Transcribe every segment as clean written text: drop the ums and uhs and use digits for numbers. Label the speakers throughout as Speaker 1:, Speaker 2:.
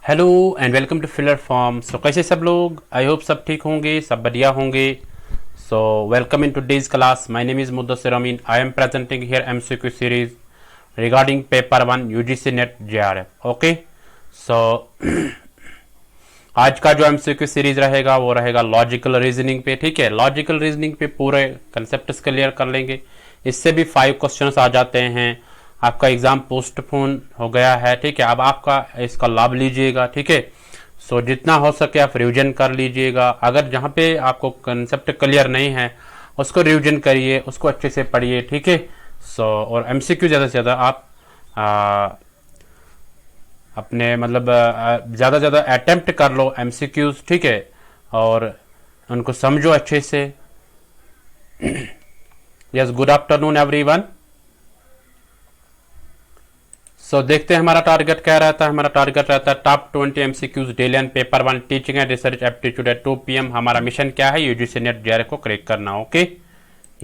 Speaker 1: Hello and welcome to filler form. So कैसे सब लोग, आई होप सब ठीक होंगे, सब बढ़िया होंगे। So welcome in today's class. My name is Muddasir Amin. I am presenting here MCQ series regarding paper 1 UGC NET JRF. Okay, so आज का जो एमसीक्यू सीरीज रहेगा वो रहेगा लॉजिकल रीजनिंग पे। ठीक है, लॉजिकल रीजनिंग पे पूरे कंसेप्ट क्लियर कर लेंगे। इससे भी 5 क्वेश्चंस आ जाते हैं। आपका एग्जाम पोस्टपोन हो गया है, ठीक है। अब आपका इसका लाभ लीजिएगा, ठीक है। सो जितना हो सके आप रिवीजन कर लीजिएगा। अगर जहाँ पे आपको कंसेप्ट क्लियर नहीं है उसको रिवीजन करिए, उसको अच्छे से पढ़िए, ठीक है। सो और एमसीक्यू ज़्यादा से ज़्यादा आप अपने मतलब ज़्यादा ज़्यादा अटेम्प्ट कर लो एमसीक्यूज, ठीक है, और उनको समझो अच्छे से। Yes, good afternoon everyone. So देखते हैं हमारा टारगेट क्या रहता है। हमारा टारगेट रहता है top 20 MCQs daily and paper 1 teaching and research aptitude at 2 PM। हमारा मिशन क्या है? यूजीसी नेट जेआरएफ को क्रैक करना। Okay,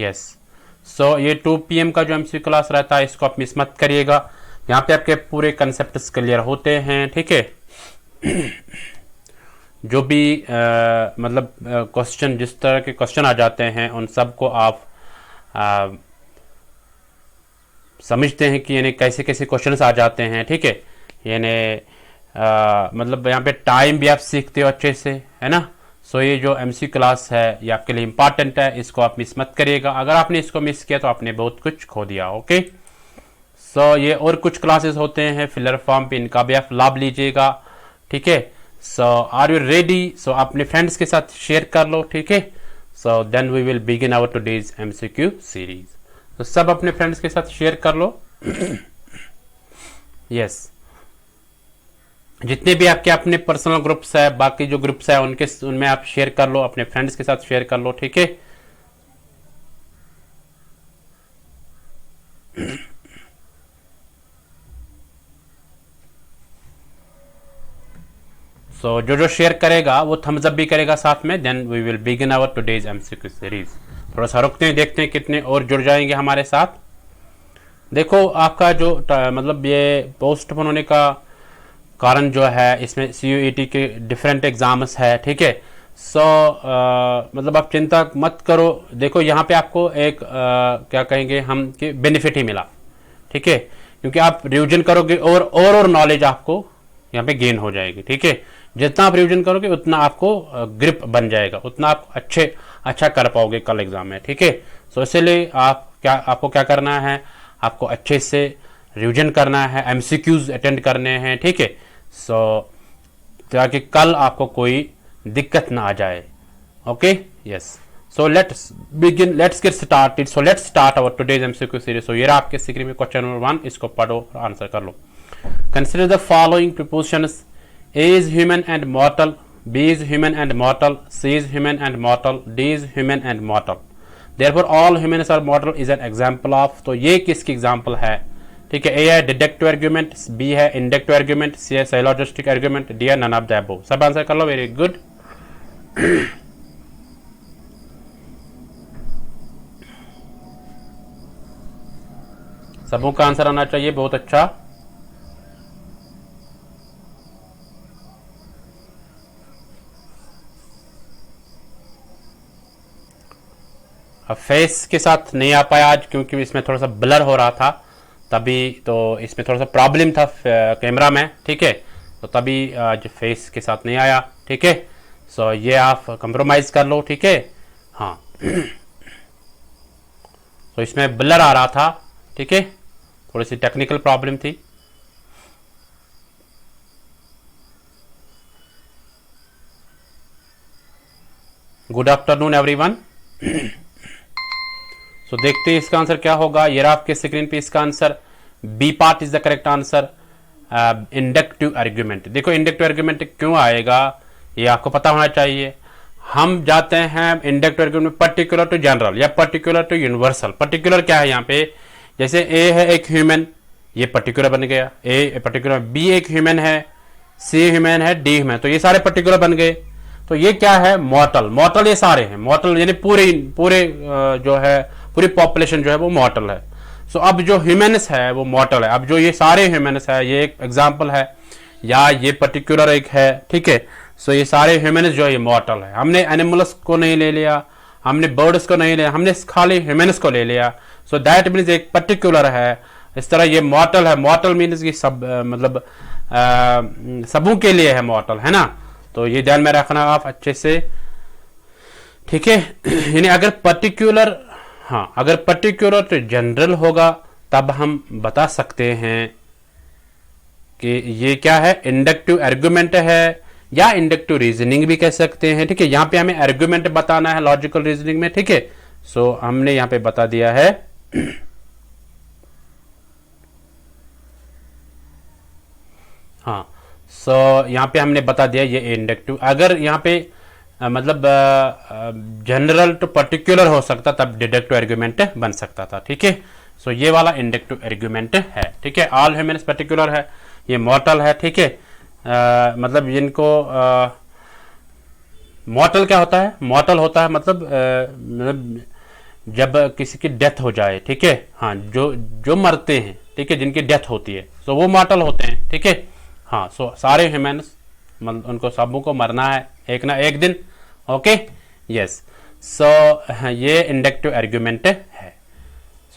Speaker 1: yes. सो ये 2 PM का जो एमसीक्यू क्लास रहता है इसको आप मिस मत करिएगा। यहाँ पे आपके पूरे कंसेप्ट क्लियर होते हैं, ठीक है। जो भी मतलब क्वेश्चन, जिस तरह के क्वेश्चन आ जाते हैं उन सब को आप समझते हैं कि यानी कैसे कैसे क्वेश्चंस आ जाते हैं, ठीक है। यानी मतलब यहाँ पे टाइम भी आप सीखते हो अच्छे से, है ना। सो ये जो एमसी क्लास है ये आपके लिए इंपॉर्टेंट है, इसको आप मिस मत करिएगा। अगर आपने इसको मिस किया तो आपने बहुत कुछ खो दिया। ओके, सो ये और कुछ क्लासेस होते हैं फिलर फॉर्म पे, इनका भी आप लाभ लीजिएगा, ठीक है। So are you ready? So अपने फ्रेंड्स के साथ शेयर कर लो, ठीक है। So then we will begin our today's MCQ series. तो सब अपने फ्रेंड्स के साथ शेयर कर लो। यस, जितने भी आपके अपने पर्सनल ग्रुप्स है, बाकी जो ग्रुप्स है उनमें आप शेयर कर लो, अपने फ्रेंड्स के साथ शेयर कर लो, ठीक है। सो जो शेयर करेगा वो थम्स अप भी करेगा साथ में। Then we will begin our today's MCQ series. थोड़ा सा रुकते हैं, देखते हैं कितने और जुड़ जाएंगे हमारे साथ। देखो आपका जो मतलब ये पोस्टपोन होने का कारण जो है, इसमें CUET के डिफरेंट एग्जाम्स है, ठीक है। सो मतलब आप चिंता मत करो। देखो यहाँ पे आपको एक क्या कहेंगे हम कि बेनिफिट ही मिला, ठीक है, क्योंकि आप रिवीजन करोगे और नॉलेज आपको यहाँ पे गेन हो जाएगी, ठीक है। जितना आप रिवीजन करोगे उतना आपको ग्रिप बन जाएगा, उतना आप अच्छा कर पाओगे कल एग्जाम में, ठीक है। सो इसलिए आपको क्या करना है, आपको अच्छे से रिवीजन करना है, एमसीक्यूज अटेंड करने हैं, ठीक है। सो ताकि कल आपको कोई दिक्कत ना आ जाए। Okay, yes. So let's get started. So let's start our today's MCQ series. सो ये रहा आपके स्क्रीन में क्वेश्चन नंबर 1, इसको पढ़ो और आंसर कर लो। Consider the following propositions: A is human and mortal, B is human and mortal, C is human and mortal, D is human and mortal. Therefore all humans are mortal is an example of। तो ये किसकी example है? ठीक है, A है deductive argument, B है inductive argument, C है साइलोजिस्टिक argument, D है नन ऑफ द अबव। सब आंसर कर लो, वेरी गुड। सबों का आंसर आना चाहिए, बहुत अच्छा। फेस के साथ नहीं आ पाया आज क्योंकि इसमें थोड़ा सा ब्लर हो रहा था, तभी तो इसमें थोड़ा सा प्रॉब्लम था कैमरा में, ठीक है। तो तभी आज फेस के साथ नहीं आया, ठीक है। सो ये आप कंप्रोमाइज कर लो, ठीक है। हाँ, तो इसमें ब्लर आ रहा था, ठीक है, थोड़ी सी टेक्निकल प्रॉब्लम थी। Good afternoon everyone. तो देखते हैं इसका आंसर क्या होगा। ये रहा आपके स्क्रीन पे इसका answer, B part is the correct answer, inductive argument. देखो इंडक्टिव आर्ग्यूमेंट क्यों आएगा ये आपको पता होना चाहिए। हम जाते हैं inductive argument particular to general या पर्टिकुलर टू यूनिवर्सल। पर्टिकुलर क्या है यहाँ पे, जैसे ए है एक ह्यूमन, ये पर्टिकुलर बन गया, ए पर्टिकुलर, बी एक ह्यूमन है, सी ह्यूमन है, डी ह्यूमन, तो ये सारे पर्टिकुलर बन गए। तो ये क्या है, मॉर्टल। मॉर्टल ये सारे हैं, मॉर्टल यानी पूरे जो है पूरी पॉपुलेशन जो है वो मॉर्टल है। सो अब जो ह्यूमन्स है वो मॉर्टल है। अब जो ये सारे ह्यूमन्स है, ये एक एग्जांपल है, या ये पर्टिकुलर एक है, ठीक है। सो ये सारे ह्यूमन्स जो है ये मॉर्टल है। हमने एनिमल्स को नहीं ले लिया, हमने बर्ड्स को नहीं लिया, हमने खाली ह्यूमन्स को ले लिया। सो दैट मीन्स एक पर्टिकुलर है। इस तरह ये मॉर्टल है। मॉर्टल मीन्स कि सब मतलब सबों के लिए है मॉर्टल, है ना। तो ये ध्यान में रखना आप अच्छे से, ठीक है। यानी अगर पर्टिकुलर, हाँ अगर पर्टिकुलर तो जनरल होगा, तब हम बता सकते हैं कि ये क्या है, इंडक्टिव आर्गुमेंट है या इंडक्टिव रीजनिंग भी कह सकते हैं, ठीक है। यहां पे हमें आर्गुमेंट बताना है लॉजिकल रीजनिंग में, ठीक है। सो हमने यहां पे बता दिया है हाँ। सो यहाँ पे हमने बता दिया ये इंडक्टिव। अगर यहाँ पे मतलब जनरल टू पर्टिकुलर हो सकता, तब डिडक्टिव आर्गुमेंट बन सकता था, ठीक है। सो ये वाला इंडक्टिव आर्गुमेंट है, ठीक है। ऑल ह्यूमन्स पर्टिकुलर है, ये मॉर्टल है, ठीक है। मतलब इनको मॉर्टल क्या होता है, मॉर्टल होता है मतलब जब किसी की डेथ हो जाए, ठीक है। हाँ, जो जो मरते हैं, ठीक है, जिनकी डेथ होती है, सो वो मॉर्टल होते हैं, ठीक है। हाँ, सो सारे ह्यूमन्स उनको सबों को मरना है एक ना एक दिन, ओके, यस। सो ये इंडक्टिव आर्गुमेंट है।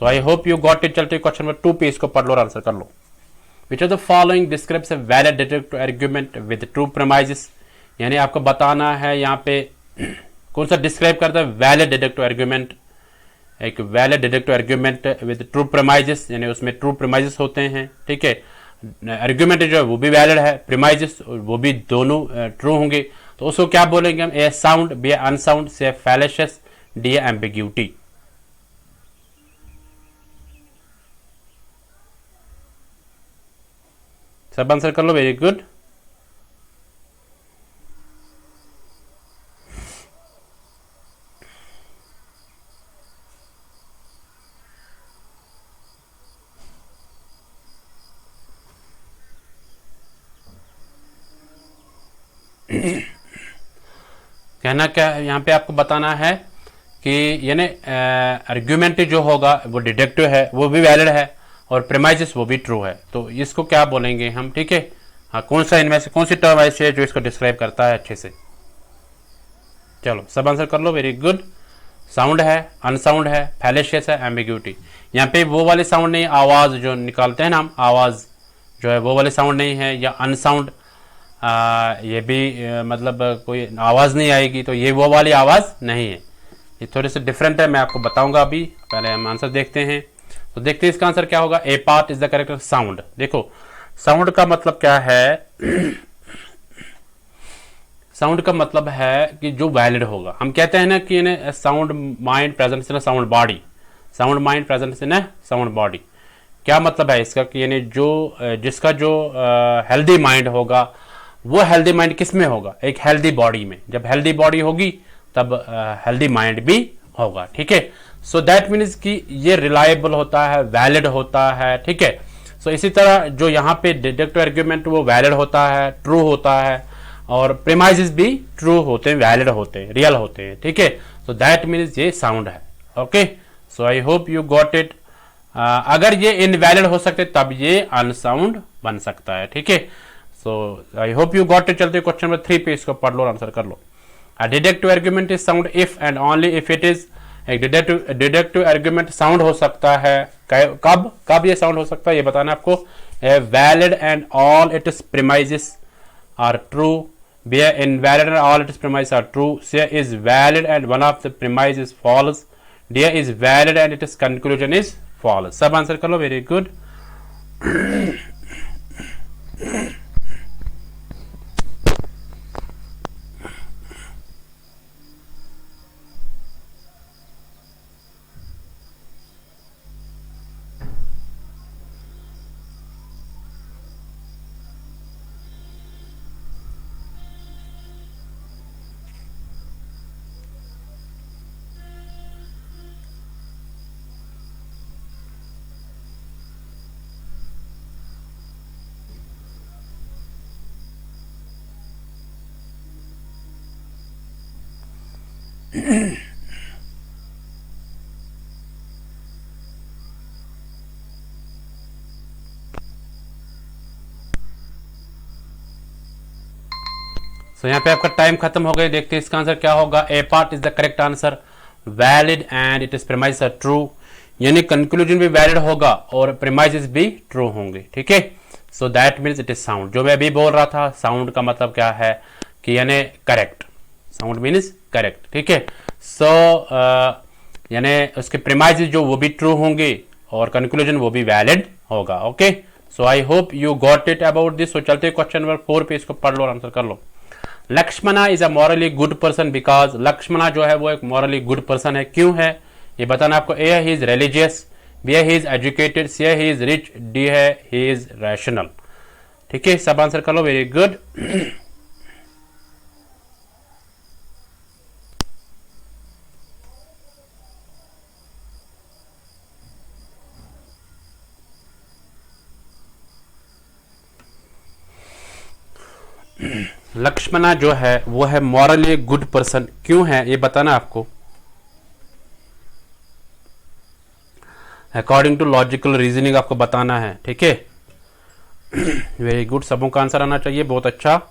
Speaker 1: So I hope you got it. चलते क्वेश्चन नंबर 2 पे इसको पढ़ लो और आंसर कर लो। Which of the following describes a valid deductive argument with true premises. यानी आपको बताना है यहाँ पे कौन सा डिस्क्राइब करता है वैलिड डिडक्टिव आर्गुमेंट। एक valid deductive argument with true premises, यानी उसमें ट्रू प्रीमाइसेस होते हैं, ठीक है। आर्गुमेंट जो है वो भी वैलिड है, प्रीमाइसेस वो भी दोनों ट्रू होंगे। तो उसको क्या बोलेंगे हम, ए साउंड, बी अनसाउंड, सी फैलेशियस, डी एम्बिग्यूटी। सब आंसर कर लो, वेरी गुड। कहना क्या यहाँ पे आपको बताना है कि यानी आर्ग्यूमेंट जो होगा वो डिडक्टिव है, वो भी वैलिड है, और प्रीमाइसेस वो भी ट्रू है। तो इसको क्या बोलेंगे हम, ठीक है। हाँ, कौन सा इनमें से कौन सी टर्म ऐसी है जो इसको डिस्क्राइब करता है अच्छे से। चलो सब आंसर कर लो, वेरी गुड। साउंड है, अनसाउंड है, फैलेशियस है, एम्बिग्यूटी। यहाँ पे वो वाले साउंड नहीं, आवाज जो निकालते हैं ना हम, आवाज जो है वो वाले साउंड नहीं है, या अनसाउंड ये भी मतलब कोई आवाज नहीं आएगी, तो ये वो वाली आवाज नहीं है। ये थोड़े से डिफरेंट है, मैं आपको बताऊंगा अभी। पहले हम आंसर देखते हैं। तो देखते हैं इसका आंसर क्या होगा। A part is the correct sound. देखो साउंड का मतलब क्या है साउंड का मतलब है कि जो वैलिड होगा। हम कहते हैं ना कि sound mind present in sound body, sound mind present in sound body. क्या मतलब है इसका कि यानी जो जिसका जो हेल्दी माइंड होगा, वो हेल्दी माइंड किस में होगा, एक हेल्दी बॉडी में। जब हेल्दी बॉडी होगी तब हेल्दी माइंड भी होगा, ठीक है। सो दैट मीन्स कि ये रिलायबल होता है, वैलिड होता है, ठीक है। सो इसी तरह जो यहाँ पे डिडक्टिव आर्गुमेंट वो वैलिड होता है, ट्रू होता है, और प्रीमाइसेस भी ट्रू होते हैं, वैलिड होते हैं, रियल होते हैं, ठीक है। सो दैट मीन्स ये साउंड है, okay. So I hope you got it. अगर ये इनवैलिड हो सकते तब ये अनसाउंड बन सकता है, ठीक है। So I hope you got it. चलते क्वेश्चन नंबर 3 पे इसको पढ़ लो और आंसर कर लो। A deductive argument is sound if and only if it is. एक डिडक्टिव आर्गुमेंट साउंड हो सकता है कब कब ये साउंड हो सकता है ये बताना आपको। Valid and all its premises are true, B invalid and all its premises are true, C is valid and one of the premises is false, D is valid and its conclusion is false. सब answer कर लो, very good. सो यहाँ पे आपका time खत्म हो गया। देखते हैं इसका आंसर क्या होगा। A part is the correct answer, valid and it is premises are true, यानी कंक्लूजन भी वैलिड होगा और प्रीमाइसेस भी ट्रू होंगे। ठीक है, so that means it is sound. जो मैं अभी बोल रहा था, साउंड का मतलब क्या है कि यानी करेक्ट, साउंड मीन्स करेक्ट। ठीक है, सो यानी उसके प्रीमाइसेस जो वो भी ट्रू होंगे और कंक्लूजन वो भी वैलिड होगा। Okay, so I hope you got it about this. So चलते क्वेश्चन नंबर 4 पे, इसको पढ़ लो और आंसर कर लो। Lakshmana is a morally good person because, Lakshmana जो है वो एक मॉरली गुड पर्सन है, क्यों है ये बताना आपको। ए ही इज रिलीजियस, बी है ही इज एजुकेटेड, सी है ही इज रिच, डी है ही इज रैशनल। ठीक है, सब आंसर कर लो, वेरी गुड। लक्ष्मणा जो है वो है मॉरली गुड पर्सन, क्यों है ये बताना आपको। अकॉर्डिंग टू लॉजिकल रीजनिंग आपको बताना है। ठीक है, वेरी गुड, सबों का आंसर आना चाहिए, बहुत अच्छा।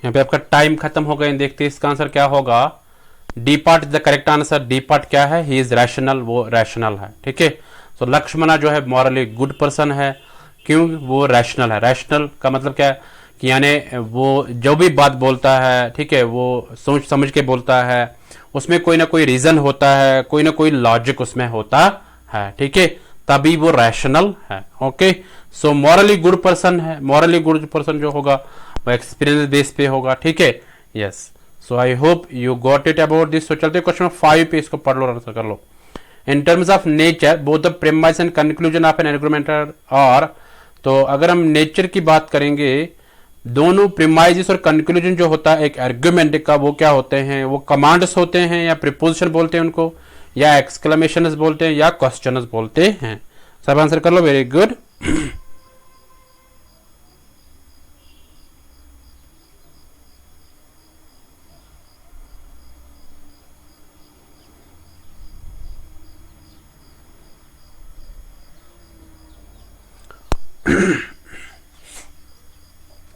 Speaker 1: यहाँ पे आपका टाइम खत्म हो गया। देखते हैं इसका आंसर क्या होगा। D part is the correct answer. D part क्या है, ही इज रैशनल, वो रैशनल है। ठीक है, सो लक्ष्मणा जो है मॉरली गुड पर्सन है, क्यों, वो रैशनल है। रैशनल का मतलब क्या है कि यानी वो जो भी बात बोलता है, ठीक है, वो सोच समझ के बोलता है, उसमें कोई ना कोई रीजन होता है, कोई ना कोई लॉजिक उसमें होता है। ठीक है, तभी वो रैशनल है। Okay, so morally good person है। मॉरली गुड पर्सन जो होगा वो एक्सपीरियंस बेस पे होगा। ठीक है, yes, so I hope you got it about this. So चलते क्वेश्चन 5 पे, इसको पढ़ लो और आंसर कर लो। In terms of nature both the premise and conclusion of an argument are, तो अगर हम नेचर की बात करेंगे, दोनों प्रीमाइस और कंक्लूजन जो होता है एक आर्गुमेंट का, वो क्या होते हैं, वो कमांड्स होते हैं या प्रीपोजिशन बोलते हैं उनको, या एक्सक्लेमेशंस बोलते हैं या क्वेश्चंस बोलते हैं। सब आंसर कर लो, वेरी गुड।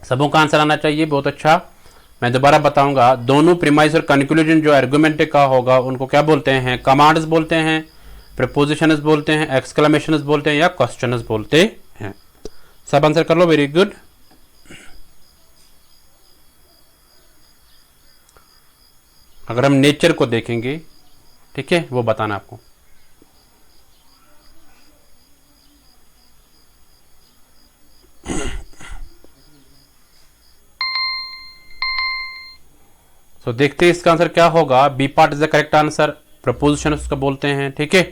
Speaker 1: सबों का आंसर आना चाहिए, बहुत अच्छा। मैं दोबारा बताऊंगा, दोनों प्रीमाइस और कंक्लूजन जो आर्गुमेंट का होगा उनको क्या बोलते हैं, कमांड्स बोलते हैं, प्रपोजिशंस बोलते हैं, एक्सक्लेमेशंस बोलते हैं या क्वेश्चंस बोलते हैं। सब आंसर कर लो, वेरी गुड। अगर हम नेचर को देखेंगे, ठीक है, वो बताना आपको। तो देखते हैं इसका आंसर क्या होगा। B part is the correct answer, proposition उसको बोलते हैं। ठीक है,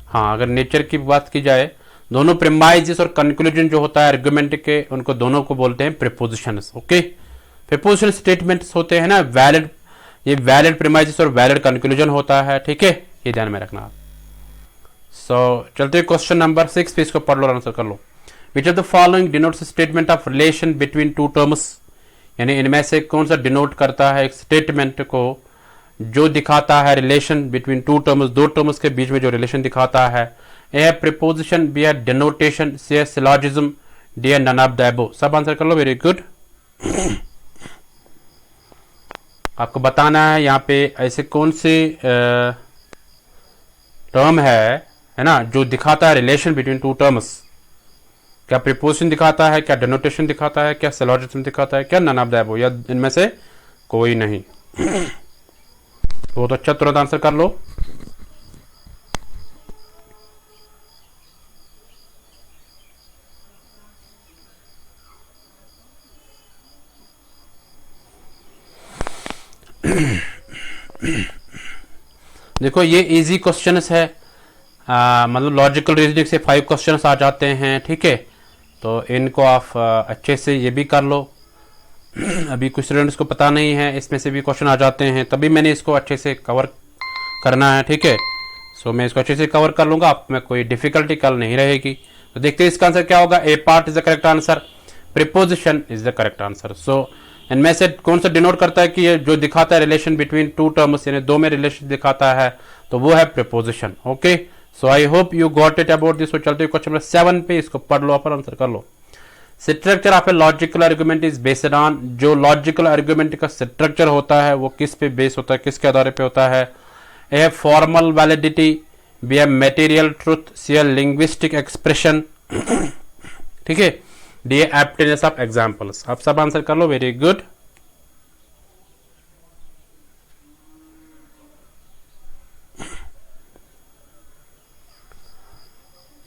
Speaker 1: हाँ, अगर नेचर की बात की जाए, दोनों प्रीमाइसेस और कंक्लूजन जो होता है आर्गुमेंट के, उनको दोनों को बोलते हैं प्रीपोजिशंस। ओके, प्रीपोजिशन स्टेटमेंट्स होते हैं ना, वैलिड, ये वैलिड प्रीमाइसेस और वैलिड कंक्लूजन होता है। ठीक है, ये ध्यान में रखना आप। सो चलते क्वेश्चन नंबर 6 पे, इसको पढ़ लो और आंसर कर लो। Which of the following denotes statement of relation between two terms, यानी इनमें से कौन सा डिनोट करता है एक स्टेटमेंट को जो दिखाता है रिलेशन बिटवीन टू टर्म्स, दो टर्म्स के बीच में जो रिलेशन दिखाता है। ए है प्रीपोजिशन, बी है डिनोटेशन, सी है सिलॉजिज्म, डी है नन ऑफ द अबव। सब आंसर कर लो, वेरी गुड। आपको बताना है यहाँ पे ऐसे कौन से टर्म है ना, जो दिखाता है रिलेशन बिटवीन टू टर्म्स। क्या प्रीपोजिशन दिखाता है, क्या डिनोटेशन दिखाता है, क्या सिलॉजिज्म दिखाता है, क्या नन ऑफ द अबव, या इनमें से कोई नहीं। बहुत अच्छा, तुरंत आंसर कर लो। देखो ये इजी क्वेश्चंस है, मतलब लॉजिकल रीजनिंग से 5 क्वेश्चंस आ जाते हैं। ठीक है, तो इनको आप अच्छे से ये भी कर लो। अभी कुछ स्टूडेंट्स को पता नहीं है, इसमें से भी क्वेश्चन आ जाते हैं, तभी मैंने इसको अच्छे से कवर करना है। ठीक है, सो मैं इसको अच्छे से कवर कर लूँगा, आप में कोई डिफ़िकल्टी कल नहीं रहेगी। तो देखते हैं इसका आंसर क्या होगा। A part is the correct answer, proposition is the correct answer. So इनमें से कौन सा डिनोट करता है कि ये जो दिखाता है रिलेशन बिटवीन टू टर्म्स, यानी दो में रिलेशन दिखाता है, तो वो है proposition. Okay, so I hope you got it about this. चलते क्वेश्चन नंबर 7 पे, इसको पढ़ लो और आंसर कर लो। Structure of a logical argument is based on, जो लॉजिकल आर्गुमेंट का स्ट्रक्चर होता है वो किस पे बेस होता है, किसके आधार पे होता है। A formal validity, B a material truth, C a linguistic expression, ठीक है, D a aptness of examples. आप सब आंसर कर लो, वेरी गुड।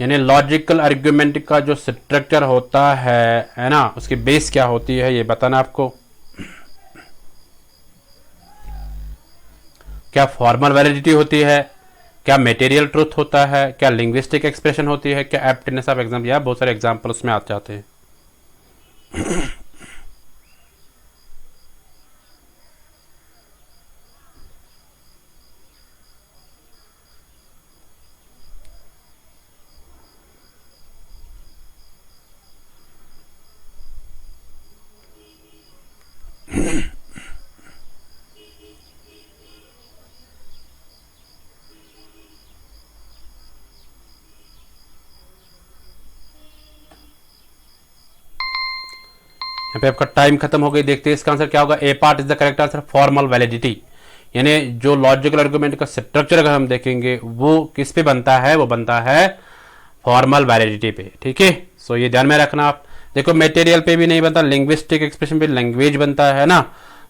Speaker 1: यानी लॉजिकल आर्गुमेंट का जो स्ट्रक्चर होता है ना, उसकी बेस क्या होती है ये बताना आपको। क्या फॉर्मल वैलिडिटी होती है, क्या मटेरियल ट्रुथ होता है, क्या लिंग्विस्टिक एक्सप्रेशन होती है, क्या एप्टनेस ऑफ एग्जाम्पल, या बहुत सारे एग्जाम्पल उसमें आ जाते हैं। यहाँ पे आपका टाइम खत्म हो गई। देखते हैं इसका आंसर क्या होगा। A part is the correct answer, formal validity. यानी जो लॉजिकल आर्गुमेंट का स्ट्रक्चर अगर हम देखेंगे वो किस पे बनता है, वो बनता है फॉर्मल वैलिडिटी पे, ठीक है। सो ये ध्यान में रखना आप। देखो मटेरियल पे भी नहीं बनता, लिंग्विस्टिक एक्सप्रेशन पे लैंग्वेज बनता है ना,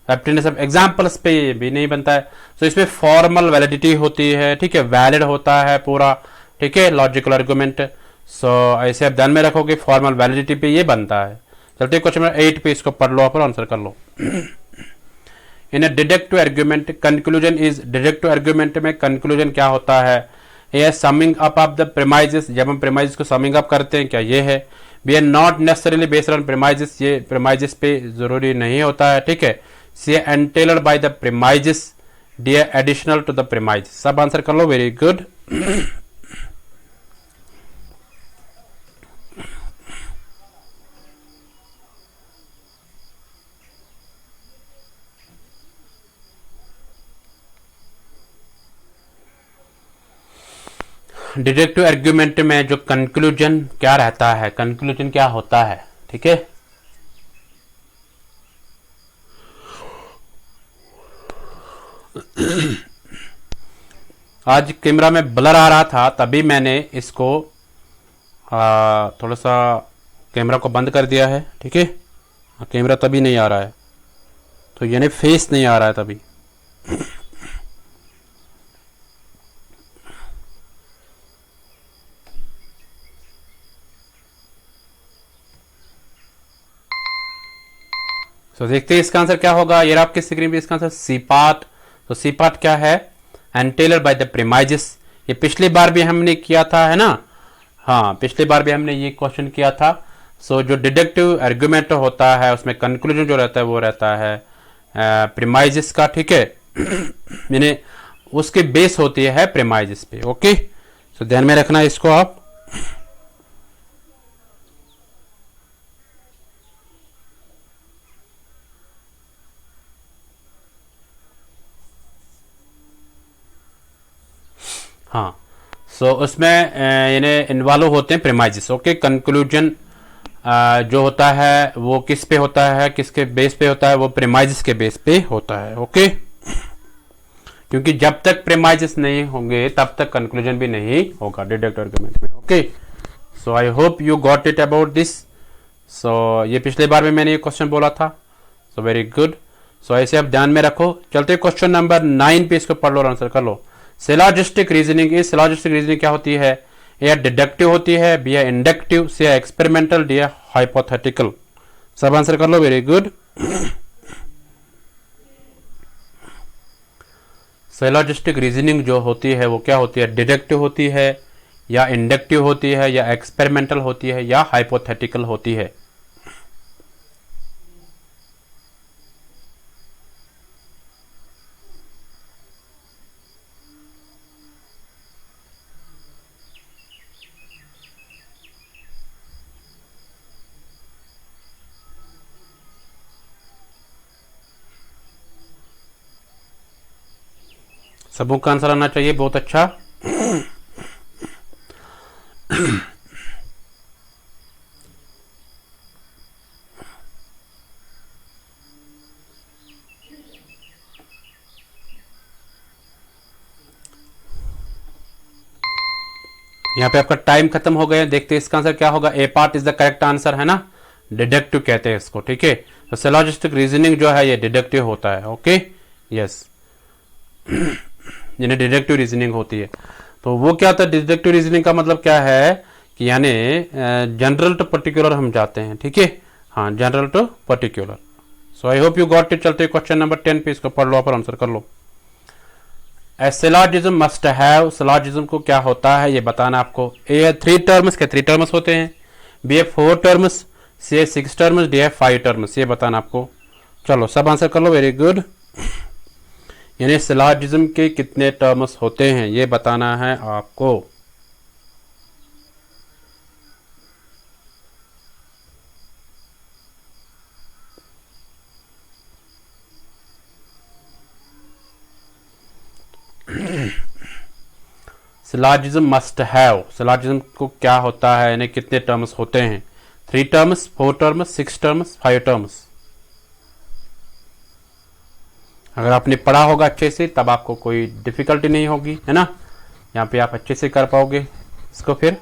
Speaker 1: एप्टनेस ऑफ एग्जांपल्स पे भी नहीं बनता है। सो इसमें फॉर्मल वैलिडिटी होती है, ठीक है, वैलिड होता है पूरा, ठीक है, लॉजिकल आर्गुमेंट। सो ऐसे आप ध्यान में रखोगे, फॉर्मल वैलिडिटी पे ये बनता है। चलते क्वेश्चन नंबर 8 पे, इसको पढ़ लो और आंसर कर लो। In a deductive argument conclusion is, deductive argument में कंक्लूजन क्या होता है। ये summing up of the premises, जब हम प्रेमाइजेस को समिंग अप करते हैं क्या ये है। B are not necessarily based on premises, ये प्रेमाइजेस पे जरूरी नहीं होता है, ठीक है। C entailed by the premises, D additional to the premises. सब आंसर कर लो, वेरी गुड। डिडक्टिव आर्गुमेंट में जो कंक्लूजन क्या रहता है, कंक्लूजन क्या होता है, ठीक है। आज कैमरा में ब्लर आ रहा था, तभी मैंने इसको थोड़ा सा कैमरा को बंद कर दिया है, ठीक है। कैमरा तभी नहीं आ रहा है, तो यानी फेस नहीं आ रहा है तभी। तो देखते हैं इसका आंसर क्या होगा। ये आपके स्क्रीन पे इसका आंसर सी पार्ट। तो सी पार्ट क्या है, एंटेलर बाय द प्रेमाइजेस। ये पिछली बार भी हमने किया था, है ना। हाँ, पिछली बार भी हमने ये क्वेश्चन किया था। सो जो डिडक्टिव आर्गुमेंट होता है उसमें कंक्लूजन जो रहता है वो रहता है प्रेमाइजेस का, ठीक है। यानी उसकी बेस होती है प्रेमाइजेस पे। ओके, सो ध्यान में रखना इसको आप। हाँ, सो उसमें यानी इन्वॉल्व होते हैं प्रेमाइजेस। ओके, कंक्लूजन जो होता है वो किस पे होता है, किसके बेस पे होता है, वो प्रेमाइजेस के बेस पे होता है। ओके, क्योंकि जब तक प्रेमाइजेस नहीं होंगे तब तक कंक्लूजन भी नहीं होगा डिडक्टिव आर्गुमेंट में। Okay, so I hope you got it about this. So ये पिछले बार में मैंने ये क्वेश्चन बोला था। So very good. सो ऐसे आप ध्यान में रखो। चलते क्वेश्चन नंबर 9 पे, इसको पढ़ लो और आंसर कर लो। सिलॉजिस्टिक रीजनिंग, इस सिलॉजिस्टिक रीजनिंग क्या होती है। ए डिडक्टिव होती है, बी इंडक्टिव, सी एक्सपेरिमेंटल, डी हाइपोथेटिकल। सब आंसर कर लो, वेरी गुड। सिलॉजिस्टिक रीजनिंग जो होती है वो क्या होती है, डिडक्टिव होती है, या इंडक्टिव होती है, या एक्सपेरिमेंटल होती है, या हाइपोथेटिकल होती है। सबों का आंसर आना चाहिए, बहुत अच्छा। यहाँ पे आपका टाइम खत्म हो गया। देखते हैं इसका आंसर क्या होगा। A part is the correct answer है ना, डिडक्टिव कहते हैं इसको, ठीक है। तो सिलोजिस्टिक रीजनिंग जो है ये डिडक्टिव होता है, ओके, यस। यानी डिडक्टिव रीजनिंग होती है। तो वो क्या होता है, डिडक्टिव रीजनिंग का मतलब क्या है कि यानी जनरल टू पर्टिकुलर हम जाते हैं, ठीक है, हाँ, general to particular. So I hope you got it. चलते क्वेश्चन नंबर 10 पे, इसको पढ़ लो और आंसर कर लो। A syllogism must have, syllogism को क्या होता है ये बताना आपको। ए है 3 टर्म्स, के 3 टर्म्स होते हैं। बी है 4 टर्म्स, सी है 6 टर्म्स, डी है 5 टर्म्स, ये बताना आपको। चलो सब आंसर कर लो, वेरी गुड। यानी सिलोजिज्म के कितने टर्म्स होते हैं ये बताना है आपको। सिलोजिज्म मस्ट हैव, सिलोजिज्म को क्या होता है यानी कितने टर्म्स होते हैं। 3 टर्म्स, 4 टर्म्स, 6 टर्म्स, 5 टर्म्स। अगर आपने पढ़ा होगा अच्छे से तब आपको कोई डिफिकल्टी नहीं होगी, है ना। यहाँ पे आप अच्छे से कर पाओगे इसको। फिर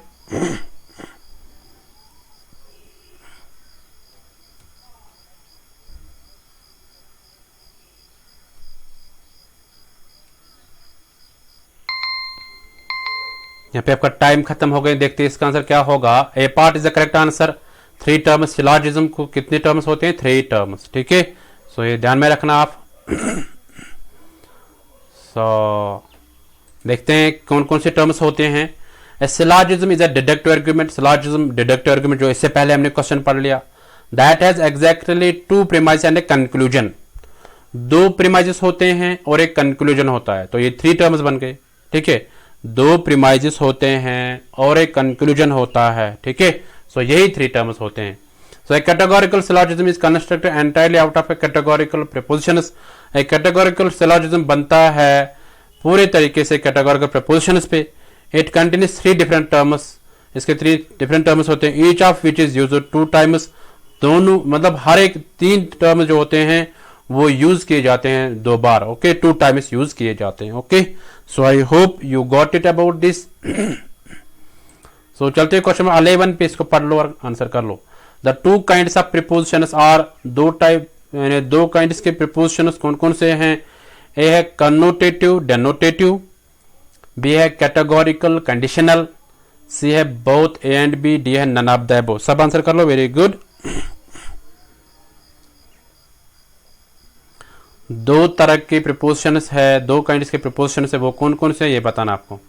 Speaker 1: यहाँ पे आपका टाइम खत्म हो गया। देखते हैं इसका आंसर क्या होगा। A part is the correct answer. 3 terms, syllogism को कितने टर्म्स होते हैं, 3 टर्म्स, ठीक है। सो ये ध्यान में रखना आप। सो देखते हैं कौन कौन से टर्म्स होते हैं। A syllogism is a deductive argument, syllogism deductive argument जो इससे पहले हमने क्वेश्चन पढ़ लिया। That has exactly 2 premise and a conclusion. 2 premises होते हैं और एक कंक्लूजन होता है, तो ये 3 टर्म्स बन गए, ठीक है। 2 प्रीमाइजेस होते हैं और एक कंक्लूजन होता है, ठीक है। सो यही 3 टर्म्स होते हैं। So a categorical syllogism is constructed entirely out of a categorical propositions. A categorical syllogism बनता है पूरे तरीके से कैटेगोरिकल प्रीपोजिशंस पे। इट कंटेन्स 3 डिफरेंट टर्म्स, इसके 3 डिफरेंट टर्म्स होते हैं। Each of which is used 2 times, दोनों मतलब हर एक 3 टर्म जो होते हैं वो यूज किए जाते हैं 2 बार, ओके, 2 टाइम्स यूज किए जाते हैं, okay. So I hope you got it about this. So चलते क्वेश्चन 11 पे, इसको पढ़ लो और आंसर कर लो। The 2 kinds of propositions are, 2 type यानी 2 काइंड्स के प्रीपोजिशंस कौन कौन से हैं। ए है कन्नोटेटिव डेनोटेटिव, बी है कैटेगोरिकल कंडीशनल, सी है both A and B, D है नन ऑफ द अबव। सब आंसर कर लो, वेरी गुड। 2 तरह के प्रीपोजिशंस है, 2 काइंड्स के प्रीपोजिशंस है, वो कौन कौन से ये बताना आपको।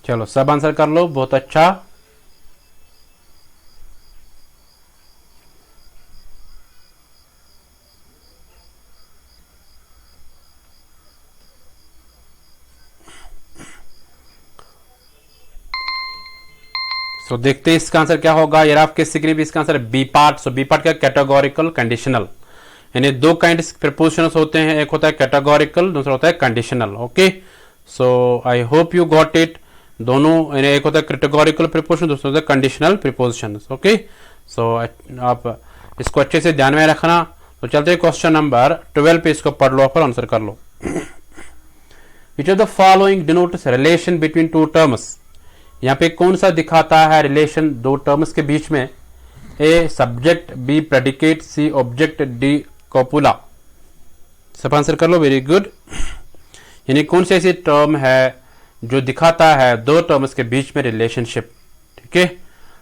Speaker 1: चलो सब आंसर कर लो, बहुत अच्छा। सो देखते हैं इसका आंसर क्या होगा। यार आपके सिग्निफिकेंट भी इसका आंसर बी पार्ट। सो बी पार्ट का कैटेगोरिकल कंडीशनल, यानी 2 काइंड प्रीपोजिशंस होते हैं, एक होता है कैटेगोरिकल, दूसरा होता है conditional, okay. So I hope you got it. दोनों यानी एक होता है कैटेगोरिकल प्रीपोजिशन, दूसरा होता है कंडीशनल प्रीपोजिशंस, ओके। सो आप इसको अच्छे से ध्यान में रखना। तो चलते हैं क्वेश्चन नंबर 12 पे, इसको पढ़ लो और आंसर कर लो। Which of the following denotes relation between 2 terms. यहाँ पे कौन सा दिखाता है रिलेशन 2 टर्म्स के बीच में। A subject, B predicate, C object, D copula. सब आंसर कर लो, वेरी गुड। यानी कौन सी ऐसी टर्म है जो दिखाता है 2 टर्म्स के बीच में रिलेशनशिप, ठीक है।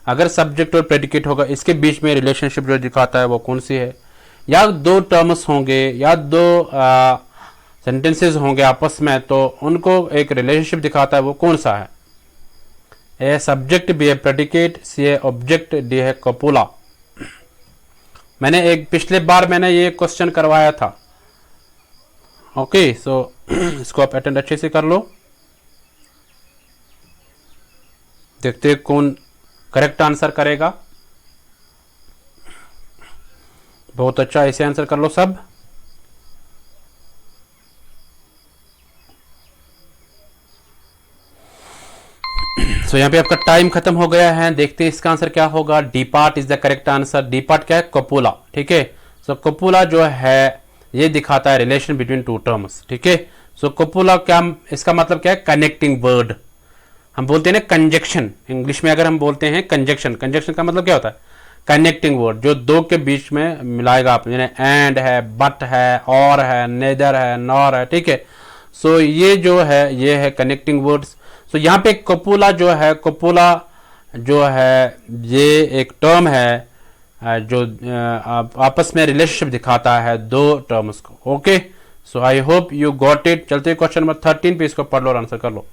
Speaker 1: अगर सब्जेक्ट और प्रेडिकेट होगा, इसके बीच में रिलेशनशिप जो दिखाता है वो कौन सी है। या 2 टर्म्स होंगे या 2 सेंटेंसेस होंगे आपस में, तो उनको एक रिलेशनशिप दिखाता है, वो कौन सा है। A subject, B a predicate, C a object, D है कपूला। मैंने एक पिछले बार मैंने ये क्वेश्चन करवाया था। ओके, सो इसको आप अटेंड अच्छे से कर लो। देखते हैं कौन करेक्ट आंसर करेगा। बहुत अच्छा, ऐसे आंसर कर लो सब। सो यहाँ पे आपका टाइम खत्म हो गया है। देखते हैं इसका आंसर क्या होगा। D part is the correct answer. D part क्या है? कपूला। ठीक है, सो कपूला जो है ये दिखाता है रिलेशन बिटवीन टू टर्म्स। ठीक है, सो कपूला क्या, इसका मतलब क्या है? Connecting word. हम बोलते हैं ना कंजक्शन, इंग्लिश में अगर हम बोलते हैं कंजक्शन, कंजक्शन का मतलब क्या होता है? कनेक्टिंग वर्ड, जो दो के बीच में मिलाएगा आप, यानी एंड है, बट है, और है, नेदर है, नॉर है। ठीक है, सो ये जो है ये है कनेक्टिंग वर्ड्स। सो यहाँ पे कपूला जो है, कपूला जो है ये एक टर्म है जो आपस में रिलेशनशिप दिखाता है दो टर्म्स को। Okay, so I hope you got it. चलते क्वेश्चन नंबर 13 पे, इसको पढ़ लो और आंसर कर लो।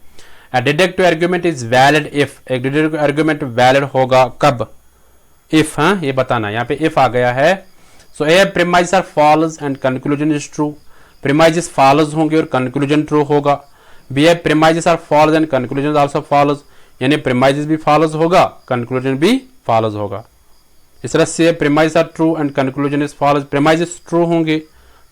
Speaker 1: A deductive argument is valid if, एक deductive argument valid होगा कब? if, हाँ ये बताना, यहाँ पे if आ गया है। so A premises are false and conclusion is true, premises false होंगे और conclusion true होगा। B premises are false and conclusion is also false, यानी premises भी false होगा, conclusion भी false होगा। इस तरह से premises are true and conclusion is false, premises true होंगे,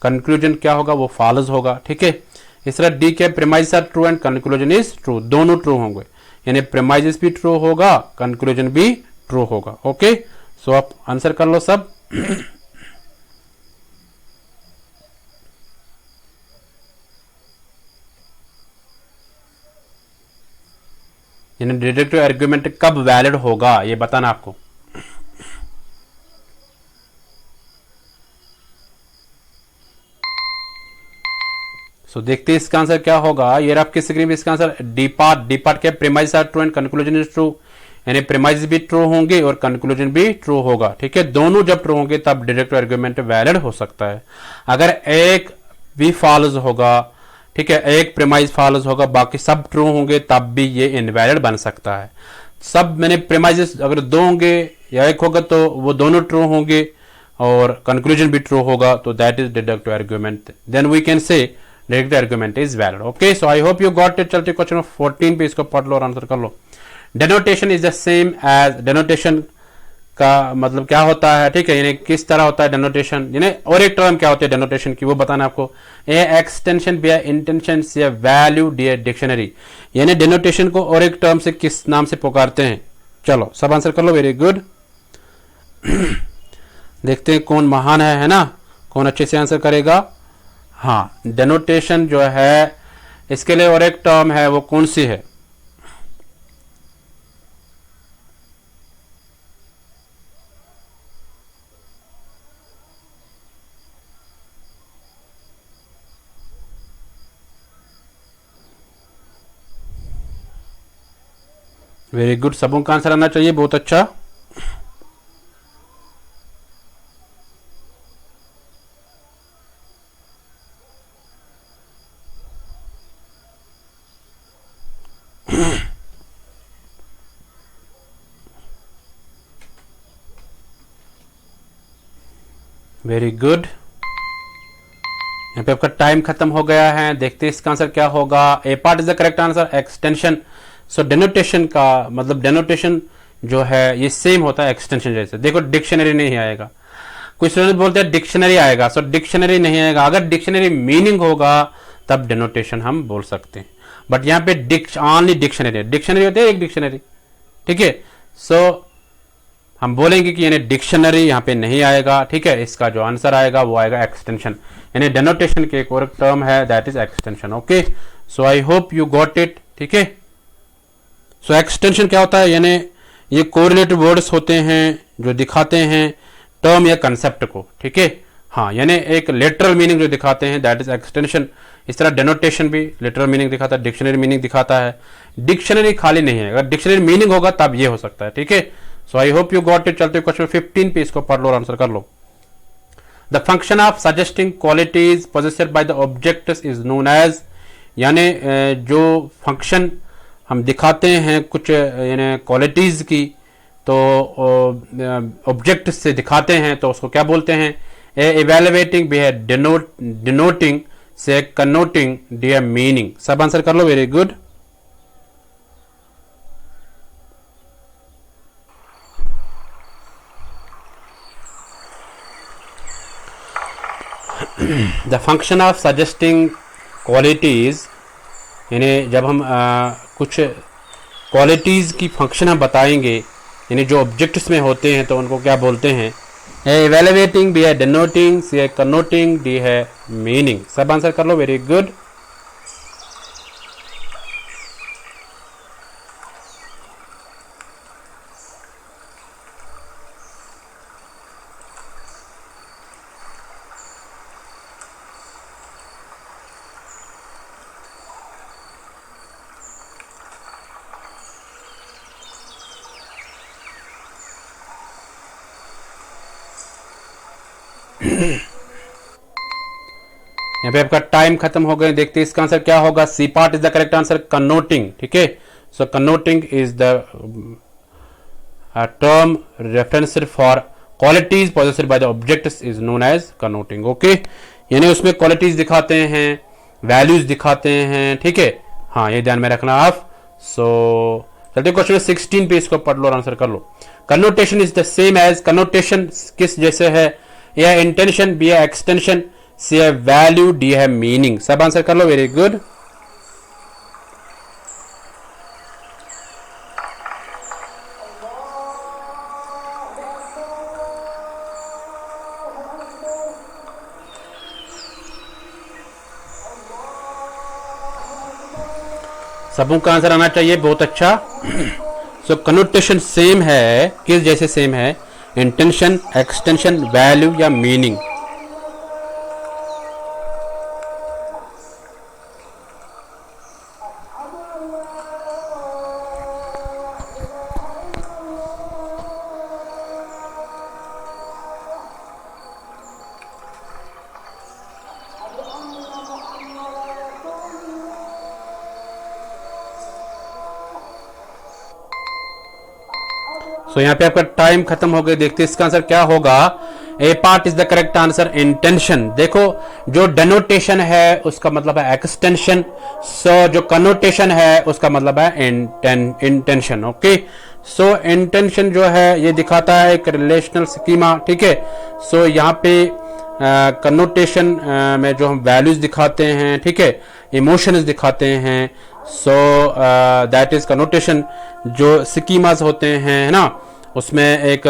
Speaker 1: conclusion क्या होगा? वो false होगा। ठीक है, इस तरह डी के premises are true and conclusion is true, दोनों ट्रू होंगे, यानी प्रेमाइजेस भी ट्रू होगा, कंक्लूजन भी ट्रू होगा। ओके, सो आप आंसर कर लो सब। यानी डिडक्टिव आर्गुमेंट कब वैलिड होगा ये बताना आपको। सो देखते हैं इसका आंसर क्या होगा। ये आपकी स्क्रीन पे इसका आंसर डी पार्ट के premises are true and conclusion is true, यानी प्रेमाइजेस भी ट्रू होंगे और कंक्लूजन भी ट्रू होगा। ठीक है, दोनों जब ट्रू होंगे तब डिडक्टिव आर्गुमेंट वैलिड हो सकता है। अगर एक भी फॉल्स होगा, ठीक है, एक प्रेमाइज फॉल्स होगा, बाकी सब ट्रू होंगे, तब भी ये इनवैलिड बन सकता है। सब मैंने प्रेमाइजेस अगर दो होंगे या एक होगा तो वो दोनों ट्रू होंगे और कंक्लूजन भी ट्रू होगा, तो that is deductive argument, then we can say deductive argument is valid. Okay, so I hope you got it. चलते क्वेश्चन 14 पे, इसको पढ़ लो और आंसर कर लो। Denotation is the same as, denotation का मतलब क्या होता है? ठीक है, यानी किस तरह होता है डेनोटेशन, यानी और एक टर्म क्या होती है डेनोटेशन की वो बताना आपको। ए एक्सटेंशन, बी इंटेंशन, सी वैल्यू, डी डिक्शनरी। यानी डेनोटेशन को और एक टर्म से किस नाम से पुकारते हैं? चलो सब आंसर कर लो, वेरी गुड। देखते हैं कौन महान है ना, कौन अच्छे से आंसर करेगा। हाँ, डेनोटेशन जो है इसके लिए और एक टर्म है, वो कौन सी है? वेरी गुड, सबों का आंसर आना चाहिए, बहुत अच्छा। वेरी गुड, यहाँ पे आपका टाइम खत्म हो गया है। देखते हैं इसका आंसर क्या होगा। A part is the correct answer, extension. So denotation का मतलब डेनोटेशन जो है ये सेम होता है एक्सटेंशन जैसे। देखो डिक्शनरी नहीं आएगा, कुछ स्टूडेंट बोलते हैं डिक्शनरी आएगा, सो डिक्शनरी नहीं आएगा। अगर डिक्शनरी मीनिंग होगा तब डेनोटेशन हम बोल सकते हैं, बट यहाँ पे ऑनली डिक्शनरी, डिक्शनरी होती है एक डिक्शनरी। ठीक है, सो हम बोलेंगे कि यानी डिक्शनरी यहाँ पे नहीं आएगा। ठीक है, इसका जो आंसर आएगा वो आएगा एक्सटेंशन, यानी डेनोटेशन के एक और टर्म है, that is extension. Okay, so I hope you got it. ठीक है, सो एक्सटेंशन क्या होता है? यानी ये कोरिलेटिव वर्ड्स होते हैं जो दिखाते हैं टर्म या कंसेप्ट को। ठीक है, हाँ, यानी एक लिटरल मीनिंग जो दिखाते हैं, दैट इज एक्सटेंशन। इस तरह डेनोटेशन भी लिटरल मीनिंग दिखाता है, डिक्शनरी मीनिंग दिखाता है। डिक्शनरी खाली नहीं है, अगर डिक्शनरी मीनिंग होगा तब ये हो सकता है। ठीक है, so I hope you got it. चलते क्वेश्चन 15 पे, इसको पढ़ लो और आंसर कर लो। The function of suggesting qualities possessed by the objects is known as, यानी जो फंक्शन हम दिखाते हैं कुछ यानी क्वालिटीज़ की, तो ऑब्जेक्ट से दिखाते हैं तो उसको क्या बोलते हैं? एवेलुएटिंग बी है डिनोटिंग से कनोटिंग डी है मीनिंग। सब आंसर कर लो, very good. The function of suggesting qualities, यानी जब हम कुछ क्वालिटीज़ की फंक्शन हम बताएंगे, यानी जो ऑब्जेक्ट्स में होते हैं तो उनको क्या बोलते हैं? एवेलुएटिंग बी है डिनोटिंग, सी है कनोटिंग, डी है मीनिंग। सब आंसर कर लो, वेरी गुड। यहाँ पे आपका टाइम खत्म हो गया। देखते हैं इसका आंसर क्या होगा। C part is the correct answer, connoting. ठीक है, so connoting is the term reference for qualities possessed by the objects is known as connoting. Okay, यानी उसमें क्वालिटीज दिखाते हैं, वैल्यूज दिखाते हैं। ठीक है, हाँ, ये ध्यान में रखना आप। सो चलते क्वेश्चन 16 पे, इसको पढ़ लो और आंसर कर लो। Connotation is the same as, connotation किस जैसे है? या इंटेंशन, बी है एक्सटेंशन, सी है वैल्यू, डी है मीनिंग। सब आंसर कर लो, वेरी गुड। सबों का आंसर आना चाहिए, बहुत अच्छा। सो कनोटेशन सेम है, किस जैसे सेम है? इंटेंशन, एक्सटेंशन, वैल्यू या मीनिंग। सो यहाँ पे आपका टाइम खत्म हो गया। देखते हैं इसका आंसर क्या होगा। A part is the correct answer, intention. देखो, जो डेनोटेशन है उसका मतलब है एक्सटेंशन, सो जो कनोटेशन है उसका मतलब है इंटेंशन। ओके, सो इंटेंशन जो है ये दिखाता है एक रिलेशनल स्कीमा। ठीक है, सो यहाँ पे कनोटेशन में जो हम वैल्यूज दिखाते हैं, ठीक है, इमोशंस दिखाते हैं, सो दैट इज कनोटेशन। जो स्कीमास होते हैं, है ना, उसमें एक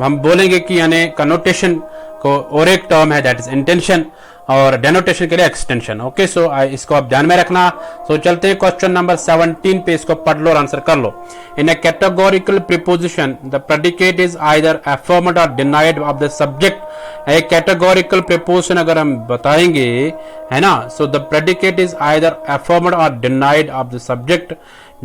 Speaker 1: हम बोलेंगे कि यानी कनोटेशन को और एक टर्म है दैट इज इंटेंशन, और डेनोटेशन के लिए एक्सटेंशन। ओके, सो इसको आप ध्यान में रखना। सो चलते हैं क्वेश्चन नंबर 17 पे, इसको पढ़ लो और आंसर कर लो। In a categorical proposition the predicate is either affirmed or denied of the subject. एक कैटेगोरिकल प्रीपोजिशन अगर हम बताएंगे, है ना, so the predicate is either affirmed or denied of the subject.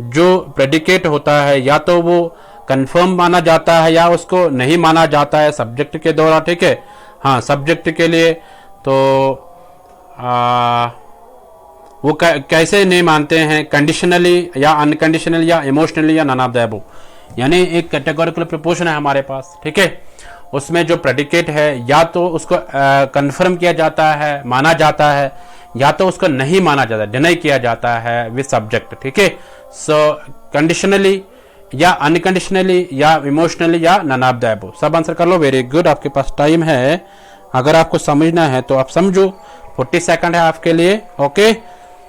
Speaker 1: जो प्रेडिकेट होता है या तो वो कंफर्म माना जाता है या उसको नहीं माना जाता है सब्जेक्ट के द्वारा। ठीक है, हाँ, सब्जेक्ट के लिए तो वो कैसे नहीं मानते हैं? कंडीशनली या अनकंडीशनली या इमोशनली या नन ऑफ द अबव। यानी एक कैटेगोरिकल प्रीपोजिशन है हमारे पास, ठीक है, उसमें जो प्रेडिकेट है या तो उसको कंफर्म किया जाता है, माना जाता है, या तो उसको नहीं माना जाता है, डिनाई किया जाता है विद सब्जेक्ट। ठीक है, सो कंडीशनली या अनकंडीशनली या इमोशनली या नन ऑफ द अबव। सब आंसर कर लो, वेरी गुड। आपके पास टाइम है, अगर आपको समझना है तो आप समझो, 40 सेकंड है आपके लिए। ओके,